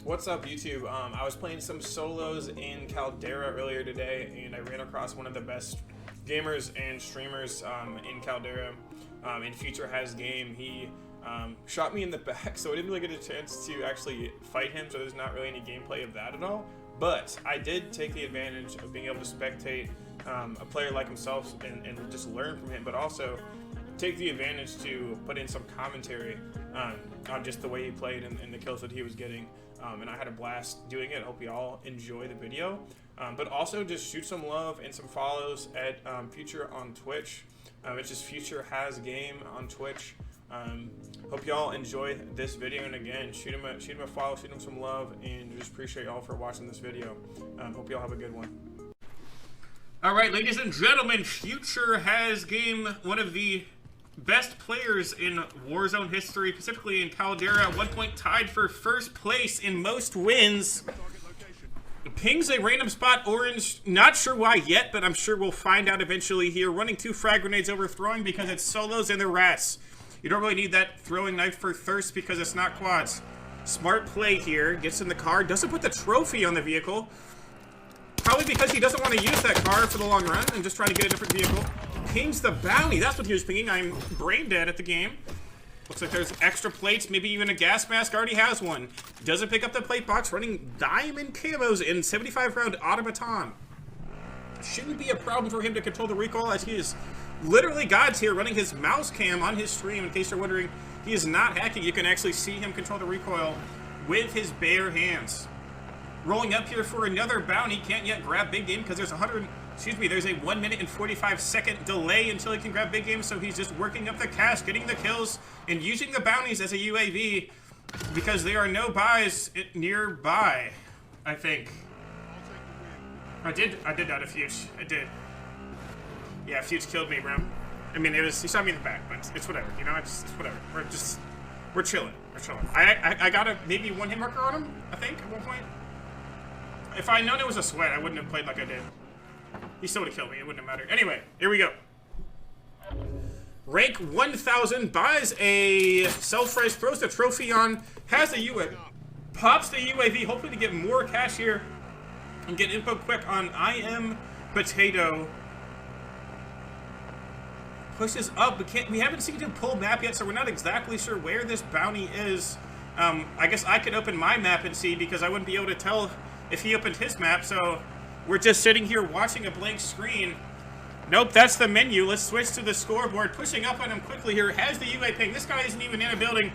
What's up, YouTube? I was playing some solos in Caldera earlier today, and I ran across one of the best gamers and streamers in Caldera, in FutureHasGame. He shot me in the back, so I didn't really get a chance to actually fight him, so there's not really any gameplay of that at all. But I did take the advantage of being able to spectate a player like himself and just learn from him, but also take the advantage to put in some commentary on just the way he played and the kills that he was getting. And I had a blast doing it. I hope you all enjoy the video. But also just shoot some love and some follows at Future on Twitch. It's just FutureHasGame on Twitch. Hope y'all enjoy this video, and again, shoot him a follow, shoot him some love, and just appreciate y'all for watching this video. Hope y'all have a good one. All right, ladies and gentlemen, FutureHasGame, one of the best players in Warzone history, specifically in Caldera, at one point tied for first place in most wins. Pings a random spot orange, not sure why yet, but I'm sure we'll find out eventually here. Running 2 frag grenades overthrowing because it's solos and they're rats. You don't really need that throwing knife for thirst because it's not quads. Smart play here, gets in the car, doesn't put the trophy on the vehicle. Probably because he doesn't want to use that car for the long run and just trying to get a different vehicle. Pings the bounty, that's what he was pinging. I'm brain dead at the game. Looks like there's extra plates, maybe even a gas mask, already has one. Doesn't pick up the plate box, running diamond camos in 75 round automaton. Shouldn't be a problem for him to control the recoil, as he is literally God's here running his mouse cam on his stream. In case you're wondering, he is not hacking. You can actually see him control the recoil with his bare hands. Rolling up here for another bounty, can't yet grab big game because there's there's a 1 minute and 45 second delay until he can grab big game, so he's just working up the cash, getting the kills, and using the bounties as a UAV because there are no buys nearby, I think. I did die to Fuge. I did. Yeah, Fuge killed me, bro. I mean, he shot me in the back, but it's whatever, you know, it's whatever. We're chilling. We're chilling. I got a maybe 1 hit marker on him, I think, at one point. If I'd known it was a sweat, I wouldn't have played like I did. He still would have killed me, it wouldn't have mattered. Anyway, here we go. Rank 1000, buys a self-res, throws the trophy on, has a UAV, pops the UAV, hopefully to get more cash here and get info quick on I Am Potato. Pushes up, but we haven't seen him pull map yet, so we're not exactly sure where this bounty is. I guess I could open my map and see, because I wouldn't be able to tell if he opened his map, so we're just sitting here watching a blank screen. Nope, that's the menu. Let's switch to the scoreboard. Pushing up on him quickly here. Has the UA ping. This guy isn't even in a building.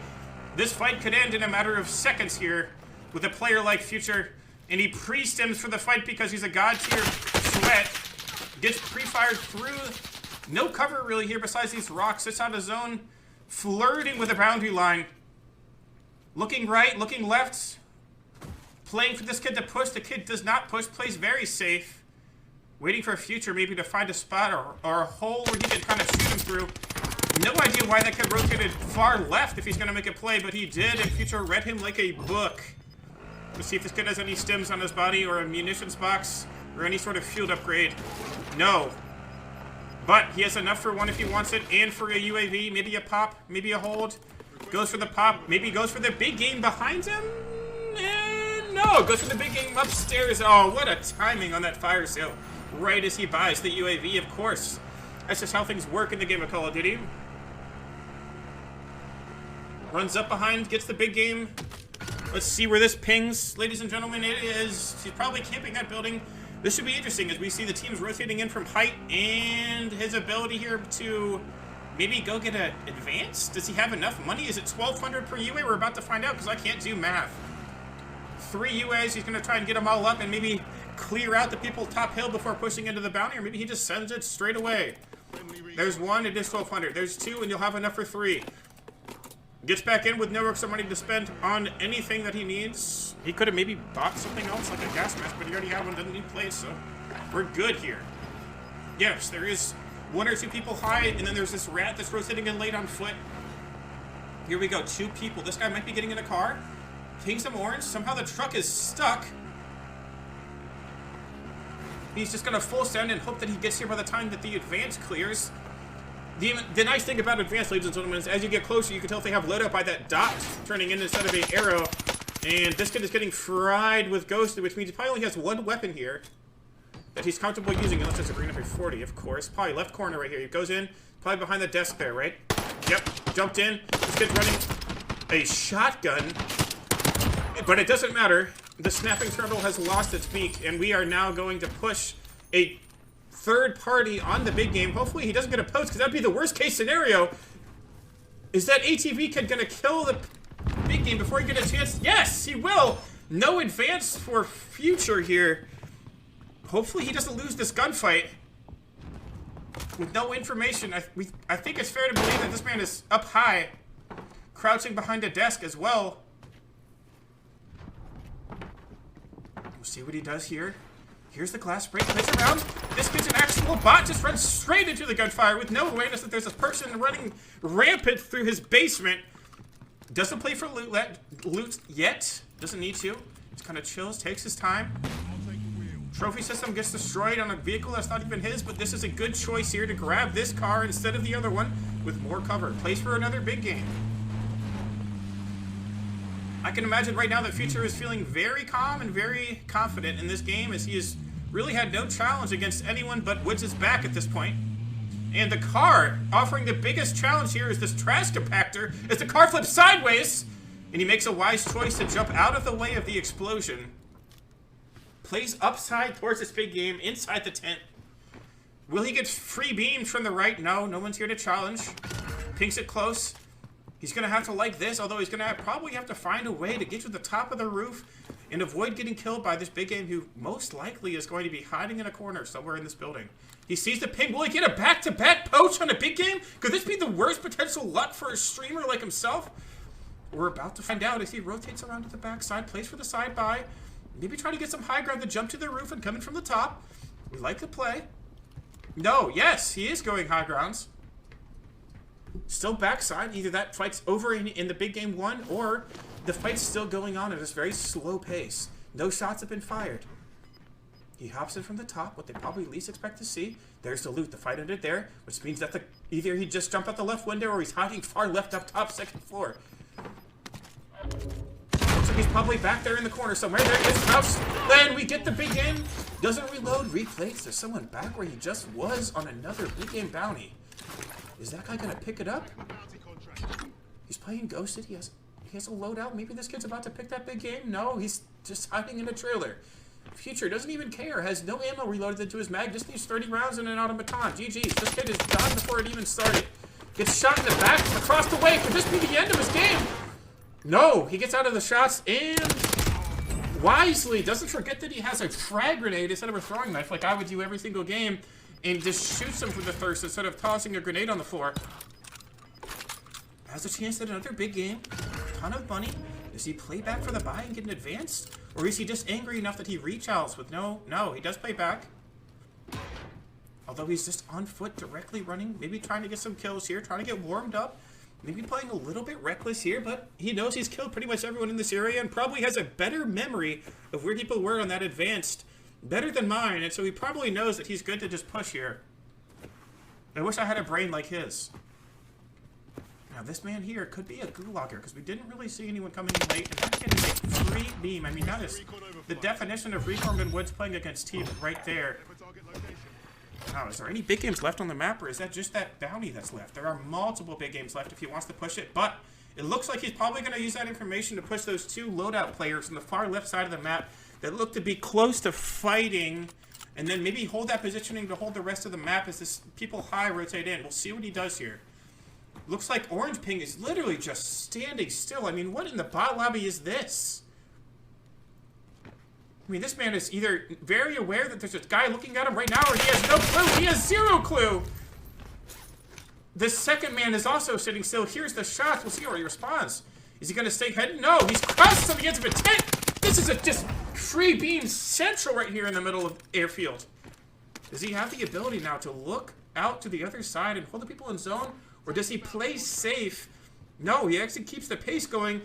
This fight could end in a matter of seconds here with a player like Future. And he pre-stims for the fight because he's a god-tier sweat. Gets pre-fired through. No cover really here besides these rocks. Sits out of zone. Flirting with the boundary line. Looking right, looking left. Playing for this kid to push. The kid does not push. Plays very safe. Waiting for a Future maybe to find a spot or a hole where he can kind of shoot him through. No idea why that kid rotated far left if he's going to make a play, but he did, and Future read him like a book. Let's see if this kid has any stims on his body or a munitions box or any sort of field upgrade. No. But he has enough for one if he wants it, and for a UAV, maybe a pop, maybe a hold. Goes for the pop, maybe goes for the big game behind him. And no, goes for the big game upstairs. Oh, what a timing on that fire sale. Right as he buys the UAV, of course. That's just how things work in the game of Call of Duty. Runs up behind, gets the big game. Let's see where this pings. Ladies and gentlemen, it is... He's probably camping that building. This should be interesting as we see the teams rotating in from height and his ability here to maybe go get an advance. Does he have enough money? Is it 1,200 per UA? We're about to find out because I can't do math. 3 UAs, he's going to try and get them all up and maybe clear out the people top hill before pushing into the bounty, or maybe he just sends it straight away. There's 1, it is 1,200. There's 2, and you'll have enough for 3. Gets back in with no extra money to spend on anything that he needs. He could have maybe bought something else, like a gas mask, but he already had one, doesn't need plates, so we're good here. Yes, there is 1 or 2 people high, and then there's this rat that's rotating in late on foot. Here we go, 2 people. This guy might be getting in a car. Ping some orange. Somehow the truck is stuck. He's just gonna full send and hope that he gets here by the time that the advance clears. The nice thing about advance, ladies and gentlemen, is as you get closer, you can tell if they have lit up by that dot turning in instead of an arrow. And this kid is getting fried with Ghosted, which means he probably only has one weapon here that he's comfortable using, unless it's a green up 40, of course. Probably left corner right here. He goes in, probably behind the desk there, right? Yep, jumped in. This kid's running a shotgun, but it doesn't matter. The snapping turtle has lost its beak, and we are now going to push a third party on the big game. Hopefully he doesn't get a post, because that'd be the worst case scenario. Is that ATV kid gonna kill the big game before he gets a chance? Yes, he will. No advance for Future here. Hopefully he doesn't lose this gunfight. With no information, I think it's fair to believe that this man is up high, crouching behind a desk as well. We'll see what he does here. Here's the glass break, plays around. This kid's an actual bot, just runs straight into the gunfire with no awareness that there's a person running rampant through his basement. Doesn't play for loot yet. Doesn't need to. Just kind of chills, takes his time. Trophy system gets destroyed on a vehicle that's not even his, but this is a good choice here to grab this car instead of the other one with more cover. Plays for another big game. I can imagine right now that Future is feeling very calm and very confident in this game, as he has really had no challenge against anyone but Woods' back at this point. And the car offering the biggest challenge here is this trash compactor as the car flips sideways, and he makes a wise choice to jump out of the way of the explosion. Plays upside towards this big game inside the tent. Will he get free beamed from the right? No, no one's here to challenge. Pinks it close. He's going to have to like this, although he's going to probably have to find a way to get to the top of the roof and avoid getting killed by this big game, who most likely is going to be hiding in a corner somewhere in this building. He sees the ping. Will he get a back-to-back poach on a big game? Could this be the worst potential luck for a streamer like himself? We're about to find out as he rotates around to the backside, plays for the side by. Maybe try to get some high ground to jump to the roof and come in from the top. We like the play. No, yes, he is going high grounds. Still backside. Either that fight's over in the big game one, or the fight's still going on at this very slow pace. No shots have been fired. He hops in from the top, what they probably least expect to see. There's the loot. The fight ended there, which means that either he just jumped out the left window or he's hiding far left up top, second floor. Looks like he's probably back there in the corner somewhere. There he is, crouched. Then we get the big game. Doesn't reload, replays. There's someone back where he just was on another big game bounty. Is that guy gonna pick it up? He's playing Ghosted. He has a loadout. Maybe this kid's about to pick that big game. No, he's just hiding in a trailer. Future doesn't even care. Has no ammo reloaded into his mag. Just needs 30 rounds and an automaton. GG's. This kid is done before it even started. Gets shot in the back across the way. Could this be the end of his game? No, he gets out of the shots and wisely doesn't forget that he has a frag grenade instead of a throwing knife, like I would do every single game, and just shoots him from the thirst instead of tossing a grenade on the floor. Has a chance at another big game. Ton of money. Does he play back for the buy and get an advance? Or is he just angry enough that he reach-outs with no, he does play back. Although he's just on foot, directly running, maybe trying to get some kills here, trying to get warmed up. Maybe playing a little bit reckless here, but he knows he's killed pretty much everyone in this area and probably has a better memory of where people were on that advanced. Better than mine, and so he probably knows that he's good to just push here. I wish I had a brain like his. Now this man here could be a gulagger, because we didn't really see anyone coming in late, and that's going to make free beam. I mean, that is the definition of Reformed and Woods playing against Team right there. Now, is there any big games left on the map, or is that just that bounty that's left? There are multiple big games left if he wants to push it, but it looks like he's probably going to use that information to push those two loadout players on the far left side of the map that look to be close to fighting, and then maybe hold that positioning to hold the rest of the map as this people high rotate in. We'll see what he does here. Looks like Orange Ping is literally just standing still. I mean, what in the bot lobby is this? I mean, this man is either very aware that there's a guy looking at him right now, or he has no clue. He has zero clue. The second man is also sitting still. Here's the shots. We'll see where he responds. Is he going to stay headed? No, he's crouched on the edge of a tent. This is a just free beam central right here in the middle of airfield. Does he have the ability now to look out to the other side and hold the people in zone? Or does he play safe? No, he actually keeps the pace going.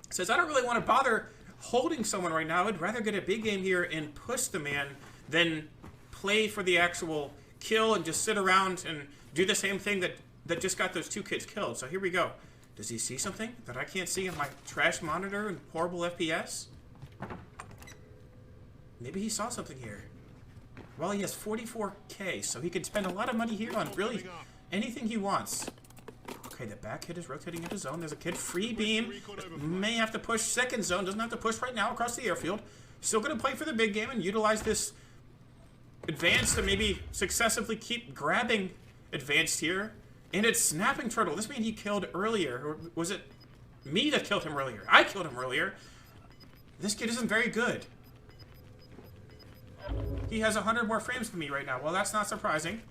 Says, I don't really want to bother holding someone right now. I'd rather get a big game here and push the man than play for the actual kill and just sit around and do the same thing that just got those two kids killed. So here we go. Does he see something that I can't see on my trash monitor and horrible FPS? Maybe he saw something here. Well, he has 44K, so he could spend a lot of money here on really anything he wants. Okay, the back hit is rotating into zone. There's a kid. Free beam. May have to push second zone. Doesn't have to push right now across the airfield. Still going to play for the big game and utilize this advance to maybe successively keep grabbing advanced here. And it's Snapping Turtle. This man he killed earlier. Or was it me that killed him earlier? I killed him earlier. This kid isn't very good. He has 100 more frames than me right now. Well, that's not surprising.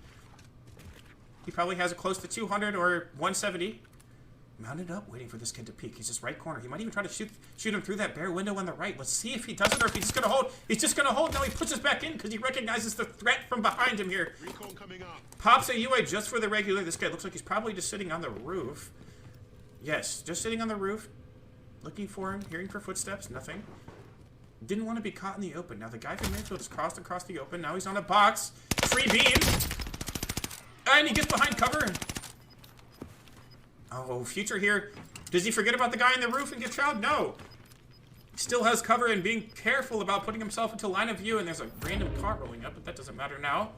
He probably has a close to 200 or 170. Mounted up, waiting for this kid to peek. He's just right corner. He might even try to shoot him through that bare window on the right. Let's see if he does it or if he's just going to hold. He's just going to hold. Now he pushes back in because he recognizes the threat from behind him here. Recon coming up. Pops a UA just for the regular. This guy looks like he's probably just sitting on the roof. Yes, just sitting on the roof. Looking for him, hearing for footsteps. Nothing. Didn't want to be caught in the open. Now the guy from Mansfield has crossed across the open. Now he's on a box. Free beam. And he gets behind cover. Oh, Future here. Does he forget about the guy on the roof and get shot? No. Still has cover and being careful about putting himself into line of view. And there's a random car rolling up, but that doesn't matter now.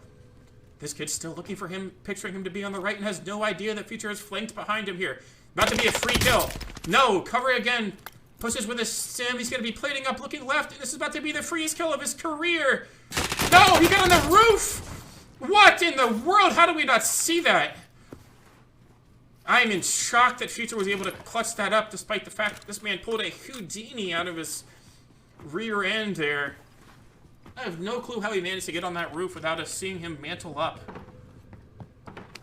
This kid's still looking for him, picturing him to be on the right and has no idea that Future is flanked behind him here. About to be a free kill. No, cover again. Pushes with his sim. He's going to be plating up, looking left. And this is about to be the freest kill of his career. No, he got on the roof. What in the world? How do we not see that? I am in shock that Future was able to clutch that up despite the fact that this man pulled a Houdini out of his rear end there. I have no clue how he managed to get on that roof without us seeing him mantle up.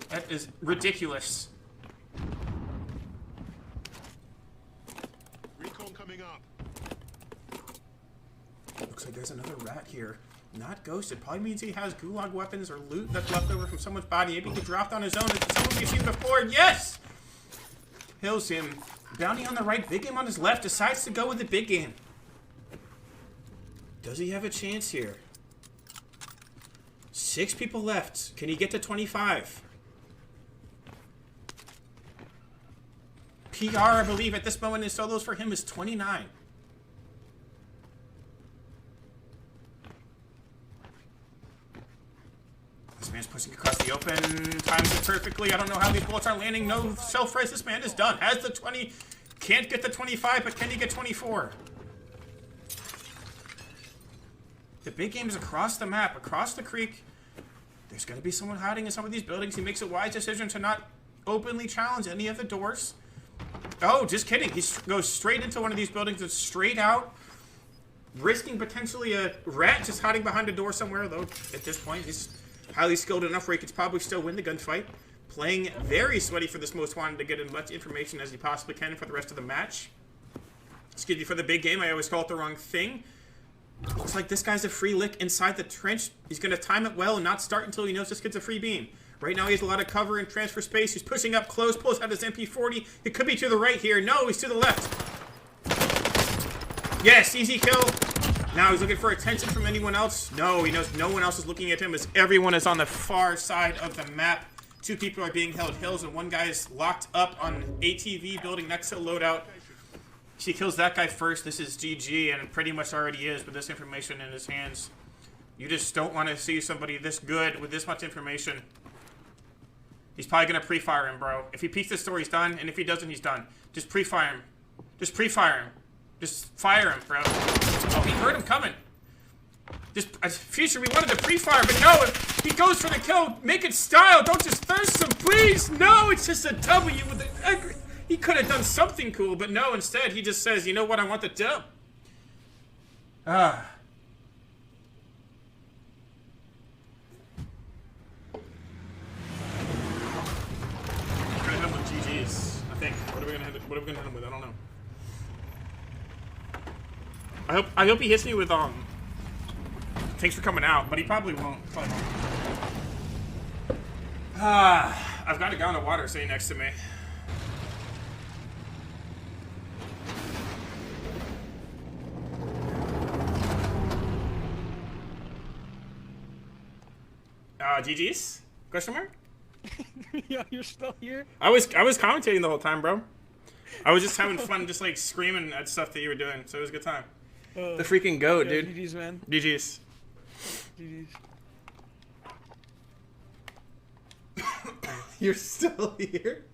That is ridiculous. Recon coming up. Looks like there's another rat here. Not ghosted. Probably means he has gulag weapons or loot that's left over from someone's body. Maybe he dropped on his own. If someone we've seen before. Yes! Kills him. Bounty on the right. Big game on his left. Decides to go with the big game. Does he have a chance here? 6 people left. Can he get to 25? PR, I believe, at this moment in solos for him is 29. This man's pushing across the open. Times it perfectly. I don't know how these bullets are landing. No self-res. This man is done. Has the 20. Can't get the 25, but can he get 24? The big game is across the map, across the creek. There's going to be someone hiding in some of these buildings. He makes a wise decision to not openly challenge any of the doors. Oh, just kidding. He goes straight into one of these buildings and straight out, risking potentially a rat just hiding behind a door somewhere, though at this point he's highly skilled enough where he could probably still win the gunfight. Playing very sweaty for this most wanted to get as much information as he possibly can for the rest of the match. Excuse me, for the big game, I always call it the wrong thing. Looks like this guy's a free lick inside the trench. He's going to time it well and not start until he knows this kid's a free beam. Right now he has a lot of cover and transfer space. He's pushing up close, pulls out his MP40. It could be to the right here. No, he's to the left. Yes, easy kill. Now he's looking for attention from anyone else. No, he knows no one else is looking at him as everyone is on the far side of the map. 2 people are being held hills and 1 guy is locked up on ATV building next to loadout. She kills that guy first. This is GG, and it pretty much already is with this information in his hands. You just don't want to see somebody this good with this much information. He's probably going to pre-fire him, bro. If he peeks this door, he's done, and if he doesn't, he's done. Just pre-fire him. Just pre-fire him. Just fire him, bro. Oh, he heard him coming. Just, Future, we wanted to pre-fire, but no, if he goes for the kill, make it style. Don't just thirst him, please. No, it's just a W with the... He could have done something cool, but no, instead he just says, you know what, I want the dub. Ah. We're gonna hit him with GGs, I think. What are we gonna hit him with? I don't know. I hope he hits me with thanks for coming out, but he probably won't. Ah, I've got a gallon of water sitting next to me. GG's? Question mark? Yeah, you're still here? I was commentating the whole time, bro. I was just having fun, just like screaming at stuff that you were doing. So it was a good time. Oh, The freaking goat, yeah, dude. GG's, man. GG's. GG's. You're still here?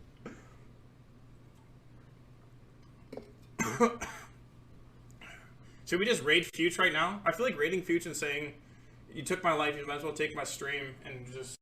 Should we just raid Future right now? I feel like raiding Future and saying, you took my life, you might as well take my stream and just...